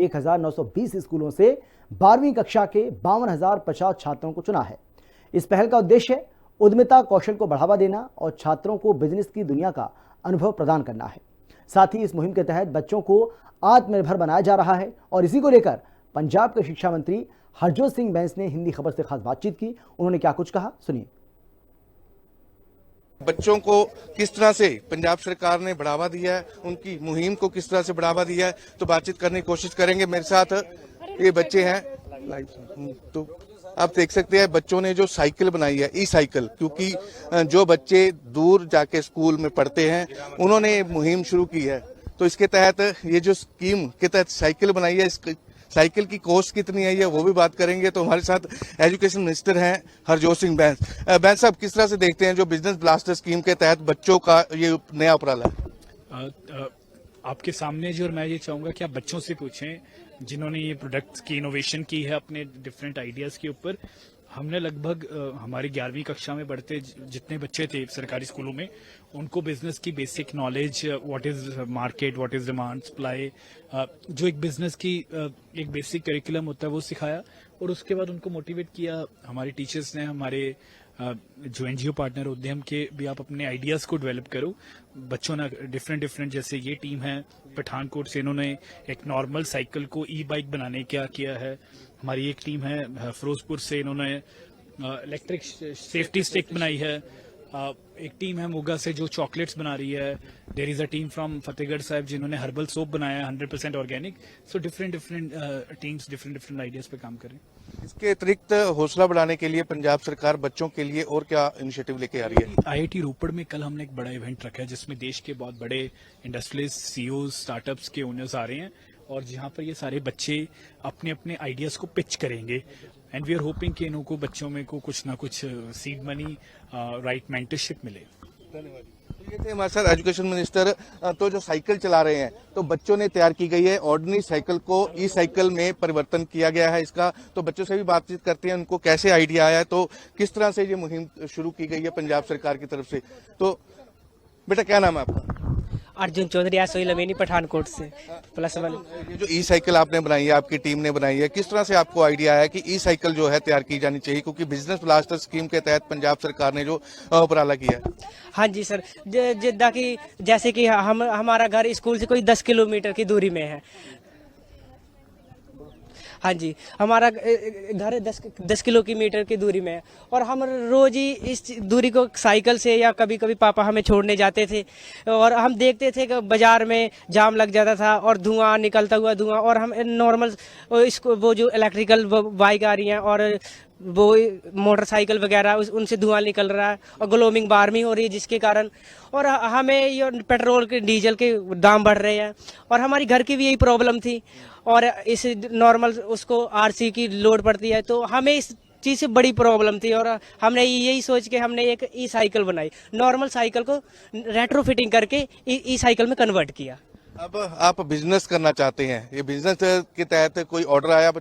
1920 स्कूलों से 12वीं कक्षा के 52,050 छात्रों को चुना है। इस पहल का उद्देश्य उद्यमिता कौशल को बढ़ावा देना और छात्रों को बिजनेस की दुनिया का अनुभव प्रदान करना है। साथ ही इस मुहिम के तहत बच्चों को आत्मनिर्भर बनाया जा रहा है और इसी को लेकर पंजाब के शिक्षा मंत्री हरजोत सिंह बैंस ने हिंदी खबर से खास बातचीत की। उन्होंने क्या कुछ कहा, सुनिए। बच्चों को किस तरह से पंजाब सरकार ने बढ़ावा दिया है, उनकी मुहिम को किस तरह से बढ़ावा दिया है, तो बातचीत करने की कोशिश करेंगे। मेरे साथ ये बच्चे हैं, तो आप देख सकते हैं बच्चों ने जो साइकिल बनाई है, ई साइकिल, क्योंकि जो बच्चे दूर जाके स्कूल में पढ़ते हैं उन्होंने मुहिम शुरू की है। तो इसके तहत ये जो स्कीम के तहत साइकिल बनाई है, इस साइकिल की कॉस्ट कितनी आई है वो भी बात करेंगे। तो हमारे साथ एजुकेशन मिनिस्टर हैं हरजोत सिंह बैंस। बैंस साहब, किस तरह से देखते हैं जो बिजनेस ब्लास्टर स्कीम के तहत बच्चों का ये नया उपराला है? आपके सामने जो, और मैं ये चाहूंगा कि आप बच्चों से पूछें जिन्होंने ये प्रोडक्ट्स की इनोवेशन की है अपने डिफरेंट आइडियाज़ के ऊपर। हमने लगभग हमारी 11वीं कक्षा में पढ़ते जितने बच्चे थे सरकारी स्कूलों में, उनको बिजनेस की basic knowledge, what is market, what is demand, supply, जो एक बिजनेस की एक बेसिक करिकुलम होता है वो सिखाया। और उसके बाद उनको मोटिवेट किया हमारे टीचर्स ने। हमारे जो एनजीओ पार्टनर होते हैं हम के भी आप अपने आइडियाज़ को डेवलप करो। बच्चों ने डिफरेंट जैसे ये टीम है पठानकोट से, इन्होंने एक नॉर्मल साइकिल को ई बाइक बनाने क्या किया है। हमारी एक टीम है फिरोजपुर से, इन्होंने इलेक्ट्रिक सेफ्टी स्टिक बनाई है। एक टीम है मोगा से जो चॉकलेट्स बना रही है। There is a team from Fatehgarh Sahib जिन्होंने हर्बल सोप बनाया है 100% organic. So different teams different ideas पे काम कर रही हैं। इसके अतिरिक्त हौसला बढ़ाने के लिए पंजाब सरकार बच्चों के लिए और क्या इनिशिएटिव लेके आ रही है? आईआईटी रोपड़ में कल हमने एक बड़ा इवेंट रखा है जिसमें देश के बहुत बड़े इंडस्ट्रियलिस्ट, सीईओ, स्टार्टअप्स के ओनर्स आ रहे हैं और जहां पर ये सारे बच्चे अपने अपने आइडियाज को पिच करेंगे। एंड वी आर होपिंग कि इनको बच्चों में को कुछ ना कुछ सीड मनी, राइट मेंटरशिप मिले। धन्यवाद। ये थे हमारे साथ एजुकेशन मिनिस्टर। तो जो साइकिल चला रहे हैं तो बच्चों ने तैयार की गई है, ऑर्डिनरी साइकिल को ई साइकिल में परिवर्तन किया गया है इसका। तो बच्चों से भी बातचीत करते हैं, उनको कैसे आइडिया आया, तो किस तरह से ये मुहिम शुरू की गई है पंजाब सरकार की तरफ से। तो बेटा, क्या नाम है आपका? अर्जुन चौधरी, सोई लमेनी, पठानकोट से +1। ये जो ई साइकिल आपने बनाई है, आपकी टीम ने बनाई है, किस तरह से आपको आइडिया आया कि ई साइकिल जो है तैयार की जानी चाहिए, क्योंकि बिजनेस ब्लास्टर स्कीम के तहत पंजाब सरकार ने जो उपराला किया है? हाँ जी सर, जिद्दा की जैसे कि हमारा घर स्कूल से कोई 10 किलोमीटर की दूरी में है। हाँ जी, हमारा घर 10 किलोमीटर की दूरी में है और हम रोज ही इस दूरी को साइकिल से या कभी कभी पापा हमें छोड़ने जाते थे और हम देखते थे कि बाजार में जाम लग जाता था और धुआं निकलता हुआ धुआं, और हम नॉर्मल इसको वो जो इलेक्ट्रिकल बाइक आ रही हैं और वो मोटरसाइकिल वगैरह उनसे धुआं निकल रहा है और ग्लोमिंग वार्मिंग हो रही है, जिसके कारण और हमें ये पेट्रोल के डीजल के दाम बढ़ रहे हैं और हमारी घर की भी यही प्रॉब्लम थी और इस नॉर्मल उसको आरसी की लोड पड़ती है, तो हमें इस चीज़ से बड़ी प्रॉब्लम थी और हमने यही सोच के हमने एक ई साइकिल बनाई। नॉर्मल साइकिल को रेट्रोफिटिंग करके ई साइकिल में कन्वर्ट किया। अब आप बिजनेस करना चाहते हैं, ये बिजनेस के तहत कोई ऑर्डर आया?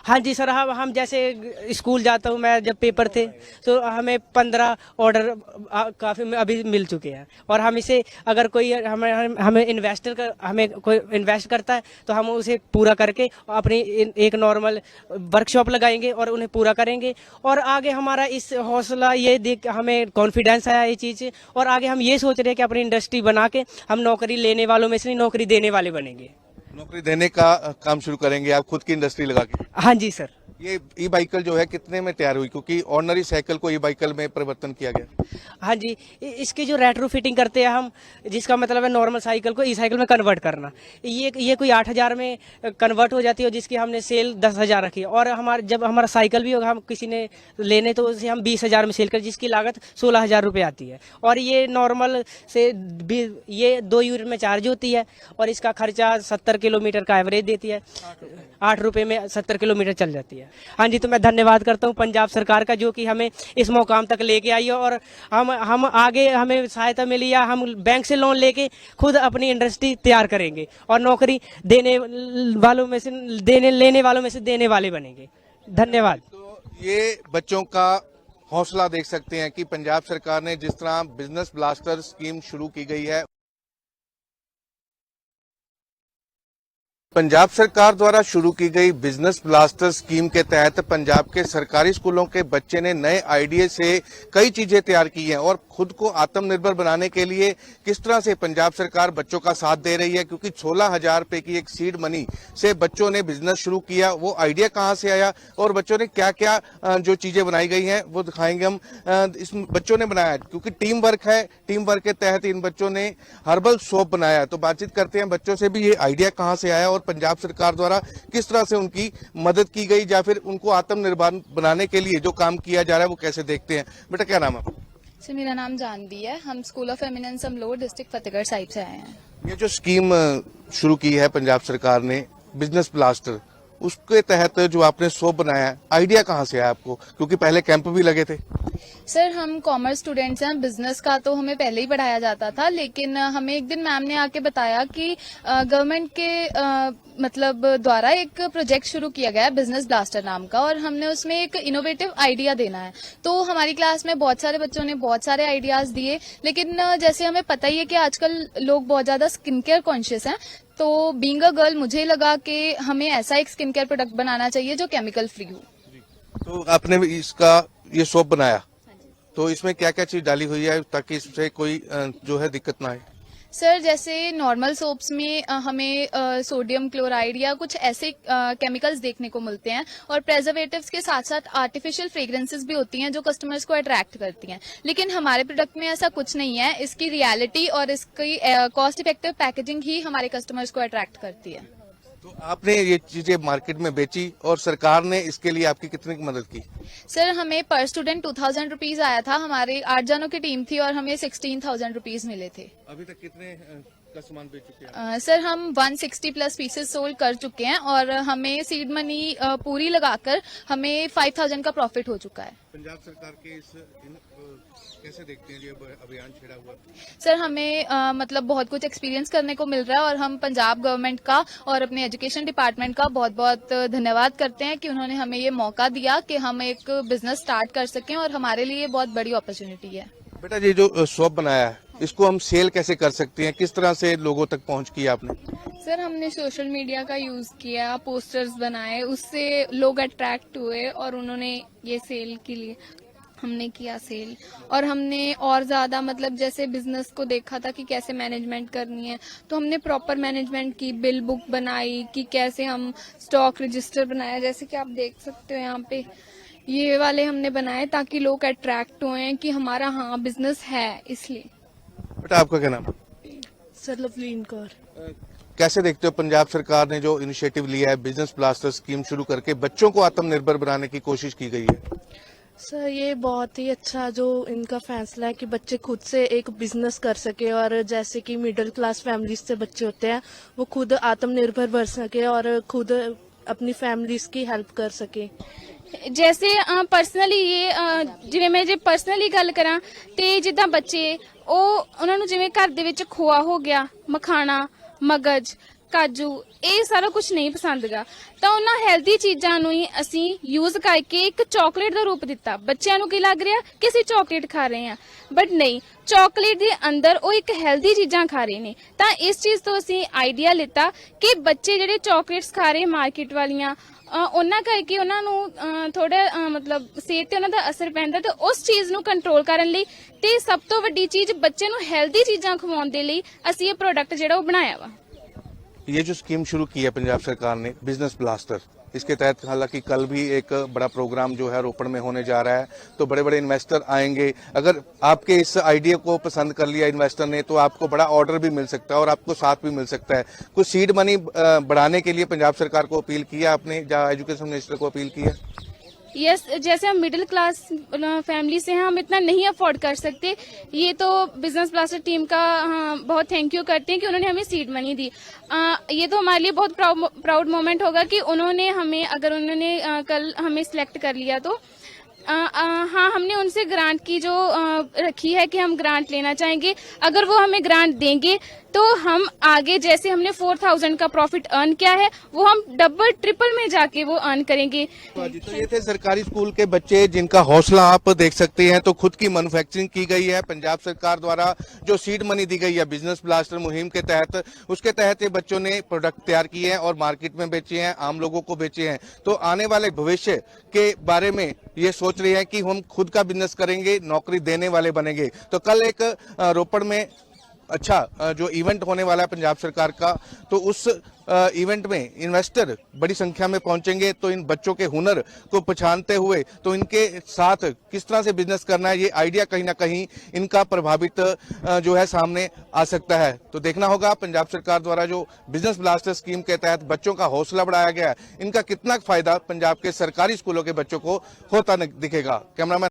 हाँ जी सर, हम जैसे स्कूल जाता हूँ मैं, जब पेपर थे तो हमें 15 ऑर्डर काफ़ी अभी मिल चुके हैं और हम इसे अगर कोई हमें कोई इन्वेस्ट करता है तो हम उसे पूरा करके अपनी एक नॉर्मल वर्कशॉप लगाएंगे और उन्हें पूरा करेंगे। और आगे हमारा इस हौसला ये देख हमें कॉन्फिडेंस आया ये चीज़, और आगे हम ये सोच रहे हैं कि अपनी इंडस्ट्री बना के हम नौकरी लेने वालों में से नहीं नौकरी देने वाले बनेंगे। नौकरी देने का काम शुरू करेंगे आप खुद की इंडस्ट्री लगा के? हाँ जी सर। ये ई बाइकल जो है कितने में तैयार हुई, क्योंकि ऑर्डिनरी साइकिल को ई बाइकल में परिवर्तन किया गया? हाँ जी, इसकी जो रेट्रो फिटिंग करते हैं हम, जिसका मतलब है नॉर्मल साइकिल को ई साइकिल में कन्वर्ट करना, ये कोई 8,000 में कन्वर्ट हो जाती है, जिसकी हमने सेल 10,000 रखी है। और जब हमारा साइकिल भी होगा, हम किसी ने लेने तो उसे हम 20,000 में सेल कर, जिसकी लागत 16,000 रुपये आती है। और ये नॉर्मल से ये 2 यूनिट में चार्ज होती है और इसका खर्चा 70 किलोमीटर का एवरेज देती है, 8 रुपये में 70 किलोमीटर चल जाती है। हाँ जी, तो मैं धन्यवाद करता हूँ पंजाब सरकार का जो कि हमें इस मुकाम तक लेके आई है और हम आगे हमें सहायता मिली या हम बैंक से लोन लेके खुद अपनी इंडस्ट्री तैयार करेंगे और नौकरी लेने वालों में से देने वाले बनेंगे। धन्यवाद। तो ये बच्चों का हौसला देख सकते हैं कि पंजाब सरकार ने जिस तरह बिजनेस ब्लास्टर स्कीम शुरू की गई है पंजाब सरकार द्वारा शुरू की गई बिजनेस ब्लास्टर स्कीम के तहत पंजाब के सरकारी स्कूलों के बच्चे ने नए आइडिया से कई चीजें तैयार की हैं और खुद को आत्मनिर्भर बनाने के लिए किस तरह से पंजाब सरकार बच्चों का साथ दे रही है, क्योंकि 16,000 रुपए की एक सीड मनी से बच्चों ने बिजनेस शुरू किया। वो आइडिया कहां से आया और बच्चों ने क्या क्या जो चीजें बनाई गई हैं वो दिखाएंगे हम। इस बच्चों ने बनाया क्योंकि टीम वर्क है, टीम वर्क के तहत इन बच्चों ने हर्बल सोप बनाया। तो बातचीत करते हैं बच्चों से भी, ये आइडिया कहां से आया और पंजाब सरकार द्वारा किस तरह से उनकी मदद की गई या फिर उनको आत्मनिर्भर बनाने के लिए जो काम किया जा रहा है वो कैसे देखते हैं। बेटा क्या नाम है? सर मेरा नाम जानवी है। हम school of eminence Amloh district Fatehgarh Sahib से आए हैं। ये जो स्कीम शुरू की है पंजाब सरकार ने बिजनेस ब्लास्टर, उसके तहत जो आपने सोप बनाया, आइडिया कहां से आया आपको, क्योंकि पहले कैंप भी लगे थे? सर हम कॉमर्स स्टूडेंट्स हैं, बिजनेस का तो हमें पहले ही पढ़ाया जाता था, लेकिन हमें एक दिन मैम ने आके बताया कि गवर्नमेंट के मतलब द्वारा एक प्रोजेक्ट शुरू किया गया है बिजनेस ब्लास्टर नाम का, और हमने उसमें एक इनोवेटिव आइडिया देना है। तो हमारी क्लास में बहुत सारे बच्चों ने बहुत सारे आइडियाज दिए, लेकिन जैसे हमें पता ही है कि आजकल लोग बहुत ज्यादा स्किन केयर कॉन्शियस हैं, तो बीइंग अ गर्ल मुझे लगा कि हमें ऐसा एक स्किन केयर प्रोडक्ट बनाना चाहिए जो केमिकल फ्री हो। तो आपने इसका ये सोप बनाया, तो इसमें क्या क्या चीज डाली हुई है ताकि इससे कोई जो है दिक्कत ना आए? सर जैसे नॉर्मल सोप्स में हमें सोडियम क्लोराइड या कुछ ऐसे केमिकल्स देखने को मिलते हैं, और प्रेजर्वेटिव्स के साथ साथ आर्टिफिशियल फ्रेग्रेंसेस भी होती हैं जो कस्टमर्स को अट्रैक्ट करती हैं। लेकिन हमारे प्रोडक्ट में ऐसा कुछ नहीं है। इसकी रियलिटी और इसकी कॉस्ट इफेक्टिव पैकेजिंग ही हमारे कस्टमर्स को अट्रैक्ट करती है। तो आपने ये चीजें मार्केट में बेची और सरकार ने इसके लिए आपकी कितनी मदद की? सर हमें पर स्टूडेंट 2000 रुपीज आया था। हमारे 8 जनों की टीम थी और हमें 16,000 रुपीज मिले थे। अभी तक कितने का सामान बेच चुके हैं? सर हम 160 प्लस पीसेस सोल्ड कर चुके हैं और हमें सीड मनी पूरी लगाकर हमें 5,000 का प्रॉफिट हो चुका है। पंजाब सरकार के कैसे देखते हैं ये अभियान छेड़ा हुआ? सर हमें मतलब बहुत कुछ एक्सपीरियंस करने को मिल रहा है, और हम पंजाब गवर्नमेंट का और अपने एजुकेशन डिपार्टमेंट का बहुत बहुत धन्यवाद करते हैं कि उन्होंने हमें ये मौका दिया कि हम एक बिजनेस स्टार्ट कर सकें, और हमारे लिए बहुत बड़ी अपॉर्चुनिटी है। बेटा ये जो सोप बनाया है इसको हम सेल कैसे कर सकते हैं, किस तरह से लोगों तक पहुंच की आपने? सर हमने सोशल मीडिया का यूज किया, पोस्टर्स बनाए, उससे लोग अट्रैक्ट हुए और उन्होंने ये सेल के लिए हमने किया सेल। और हमने और ज्यादा मतलब जैसे बिजनेस को देखा था कि कैसे मैनेजमेंट करनी है, तो हमने प्रॉपर मैनेजमेंट की, बिल बुक बनाई कि कैसे हम स्टॉक रजिस्टर बनाया, जैसे कि आप देख सकते हो यहाँ पे ये वाले हमने बनाए ताकि लोग अट्रैक्ट हुए कि हमारा हाँ बिजनेस है। इसलिए बेटा आपका क्या नाम? सर लवलीन कौर। कैसे देखते हो पंजाब सरकार ने जो इनिशिएटिव लिया है, बिजनेस ब्लास्टर स्कीम शुरू करके बच्चों को आत्मनिर्भर बनाने की कोशिश की गई है? सर ये बहुत ही अच्छा जो इनका फैसला है कि बच्चे खुद से एक बिजनेस कर सके, और जैसे कि मिडिल क्लास फैमिलीज से बच्चे होते हैं वो खुद आत्मनिर्भर बन सके और खुद अपनी फैमिलीज की हेल्प कर सके। जैसे ਪਰਸਨਲੀ ਜਿਵੇਂ ਮੈਂ ਜੇ ਪਰਸਨਲੀ ਗੱਲ ਕਰਾਂ ਤੇ ਜਿੱਦਾਂ ਬੱਚੇ ਉਹਨਾਂ ਨੂੰ ਜਿਵੇਂ ਘਰ ਦੇ ਵਿੱਚ ਖੋਆ ਹੋ ਗਿਆ, ਮਖਾਣਾ, ਮਗਜ, ਕਾਜੂ, ਇਹ ਸਾਰਾ ਕੁਝ ਨਹੀਂ ਪਸੰਦਗਾ, ਤਾਂ ਉਹਨਾਂ ਹੈਲਦੀ ਚੀਜ਼ਾਂ ਨੂੰ ਹੀ ਅਸੀਂ ਯੂਜ਼ ਕਰਕੇ ਇੱਕ ਚਾਕਲੇਟ ਦਾ ਰੂਪ ਦਿੱਤਾ। ਬੱਚਿਆਂ ਨੂੰ ਕੀ ਲੱਗ ਰਿਹਾ ਕਿ ਅਸੀਂ ਚਾਕਲੇਟ ਖਾ ਰਹੇ ਹਾਂ, ਬਟ ਨਹੀਂ, ਚਾਕਲੇਟ ਦੇ ਅੰਦਰ ਉਹ ਇੱਕ ਹੈਲਦੀ ਚੀਜ਼ਾਂ ਖਾ ਰਹੇ ਨੇ। ਤਾਂ ਇਸ ਚੀਜ਼ ਤੋਂ ਅਸੀਂ ਆਈਡੀਆ ਲਿੱਤਾ ਕਿ ਬੱਚੇ ਜਿਹੜੇ ਚਾਕਲੇਟਸ ਖਾ ਰਹੇ ਮਾਰਕੀਟ ਵਾਲੀਆਂ, ਉਹਨਾਂ ਕਰਕੇ ਉਹਨਾਂ ਨੂੰ ਥੋੜਾ ਮਤਲਬ ਸਿਹਤ ਤੇ ਉਹਨਾਂ ਦਾ ਅਸਰ ਪੈਂਦਾ, ਤੇ ਉਸ ਚੀਜ਼ ਨੂੰ ਕੰਟਰੋਲ ਕਰਨ ਲਈ ਤੇ ਸਭ ਤੋਂ ਵੱਡੀ ਚੀਜ਼ ਬੱਚੇ ਨੂੰ ਹੈਲਦੀ ਚੀਜ਼ਾਂ ਖਵਾਉਣ ਦੇ ਲਈ ਅਸੀਂ ਇਹ ਪ੍ਰੋਡਕਟ ਜਿਹੜਾ ਉਹ ਬਣਾਇਆ ਵਾ। ये जो स्कीम शुरू की है पंजाब सरकार ने बिजनेस ब्लास्टर, इसके तहत हालांकि कल भी एक बड़ा प्रोग्राम जो है रोपड़ में होने जा रहा है, तो बड़े बड़े इन्वेस्टर आएंगे। अगर आपके इस आइडिया को पसंद कर लिया इन्वेस्टर ने तो आपको बड़ा ऑर्डर भी मिल सकता है और आपको साथ भी मिल सकता है। कुछ सीड मनी बढ़ाने के लिए पंजाब सरकार को अपील किया आपने, या एजुकेशन मिनिस्टर को अपील की है? यस, जैसे हम मिडिल क्लास फैमिली से हैं, हम इतना नहीं अफोर्ड कर सकते। ये तो बिजनेस ब्लास्टर टीम का बहुत थैंक यू करते हैं कि उन्होंने हमें सीड मनी दी। ये तो हमारे लिए बहुत प्राउड मोमेंट होगा कि उन्होंने हमें, अगर उन्होंने कल हमें सिलेक्ट कर लिया तो हाँ, हमने उनसे ग्रांट की जो रखी है कि हम ग्रांट लेना चाहेंगे। अगर वो हमें ग्रांट देंगे तो हम आगे जैसे हमने 4000 का प्रॉफिट अर्न किया है वो हम डबल ट्रिपल में जाके वो अर्न करेंगे। तो ये थे सरकारी स्कूल के बच्चे जिनका हौसला आप देख सकते हैं। तो खुद की मैन्युफैक्चरिंग की गई है पंजाब सरकार द्वारा, जो सीड मनी दी गई है बिजनेस ब्लास्टर मुहिम के तहत, उसके तहत ये बच्चों ने प्रोडक्ट तैयार किए हैं और मार्केट में बेचे हैं, आम लोगों को बेचे हैं। तो आने वाले भविष्य के बारे में ये सोच रहे हैं कि हम खुद का बिजनेस करेंगे, नौकरी देने वाले बनेंगे। तो कल एक रोपड़ में अच्छा जो इवेंट होने वाला है पंजाब सरकार का, तो उस इवेंट में इन्वेस्टर बड़ी संख्या में पहुंचेंगे। तो इन बच्चों के हुनर को पहचानते हुए तो इनके साथ किस तरह से बिजनेस करना है, ये आइडिया कहीं ना कहीं इनका प्रभावित जो है सामने आ सकता है। तो देखना होगा पंजाब सरकार द्वारा जो बिजनेस ब्लास्टर स्कीम के तहत बच्चों का हौसला बढ़ाया गया है, इनका कितना फायदा पंजाब के सरकारी स्कूलों के बच्चों को होता दिखेगा। कैमरामैन